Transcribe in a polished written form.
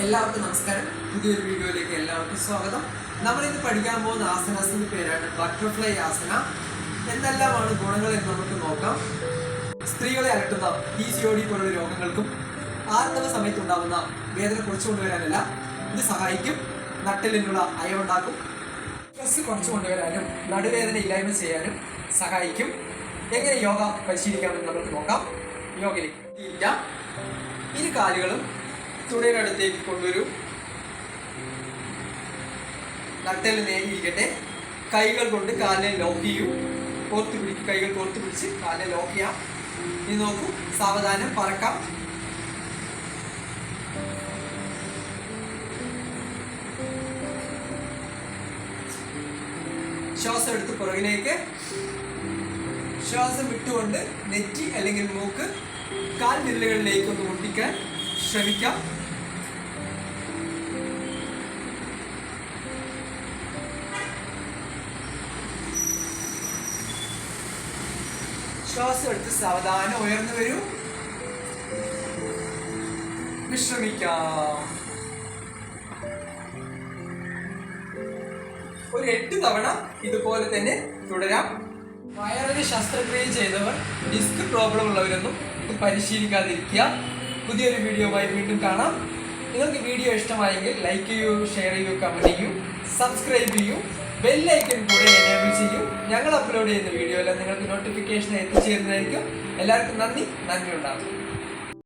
എല്ലാവർക്കും നമസ്കാരം. പുതിയൊരു വീഡിയോയിലേക്ക് എല്ലാവർക്കും സ്വാഗതം. നമ്മളിന്ന് പഠിക്കാൻ പോകുന്ന ആസനത്തിന്റെ പേരാണ് ബട്ടർഫ്ലൈ ആസന. എന്തെല്ലാമാണ് ഗുണങ്ങൾ എന്ന് നമുക്ക് നോക്കാം. സ്ത്രീകളെ അലട്ടുന്ന PCOD പോലുള്ള രോഗങ്ങൾക്കും ആർത്തവ സമയത്തുണ്ടാകുന്ന വേദന കുറച്ചു കൊണ്ടുവരാനല്ല ഇത് സഹായിക്കും. നട്ടെല്ലിനുള്ള അയവുണ്ടാക്കും. സ്ട്രെസ് കുറച്ചു കൊണ്ടുവരാനും നടുവേദന ഇല്ലായ്മ ചെയ്യാനും സഹായിക്കും. എങ്ങനെ യോഗ പരിശീലിക്കാമെന്ന് നമുക്ക് നോക്കാം. യോഗയിലേക്ക് ഇരിക്കാം. ഇരു കാലുകളും തുടയുടെ അടുത്തേക്ക് കൊണ്ടുവരൂ. നട്ടെല്ല് നേരിയിരിക്കട്ടെ. കൈകൾ കൊണ്ട് കാലിനെ ലോക്ക് ചെയ്യൂ. കൈകൾ കോർത്ത് പിടിച്ച് കാലിനെ ലോക്ക് ചെയ്യാം. ഇനി നോക്കൂ, സാവധാനം പറക്കാം. ശ്വാസം എടുത്ത് പുറകിലേക്ക്, ശ്വാസം വിട്ടുകൊണ്ട് നെറ്റി അല്ലെങ്കിൽ മൂക്ക് കാൽ വിരലുകളിലേക്ക് ഒന്ന് മുട്ടിക്കാൻ ശ്രമിക്കാം. ശ്വാസം എടുത്ത് സാവധാനം ഉയർന്നു വരൂ. വിശ്രമിക്കാം. ഒരു 8 തവണ ഇതുപോലെ തന്നെ തുടരാം. വയറിന് ശസ്ത്രക്രിയ ചെയ്തവർ, ഡിസ്ക് പ്രോബ്ലം ഉള്ളവരൊന്നും ഇത് പരിശീലിക്കാതിരിക്കുക. പുതിയൊരു വീഡിയോയുമായി വീണ്ടും കാണാം. നിങ്ങൾക്ക് വീഡിയോ ഇഷ്ടമായെങ്കിൽ ലൈക്ക് ചെയ്യൂ, ഷെയർ ചെയ്യൂ, കമൻറ്റ് ചെയ്യൂ, സബ്സ്ക്രൈബ് ചെയ്യൂ, ബെല്ലൈക്കൺ കൂടെ എനേബിൾ ചെയ്യൂ. ഞങ്ങൾ അപ്ലോഡ് ചെയ്യുന്ന വീഡിയോയിൽ നിങ്ങൾക്ക് നോട്ടിഫിക്കേഷൻ എത്തിച്ചേരുന്നതായിരിക്കും. എല്ലാവർക്കും നന്ദി ഉണ്ടാകും.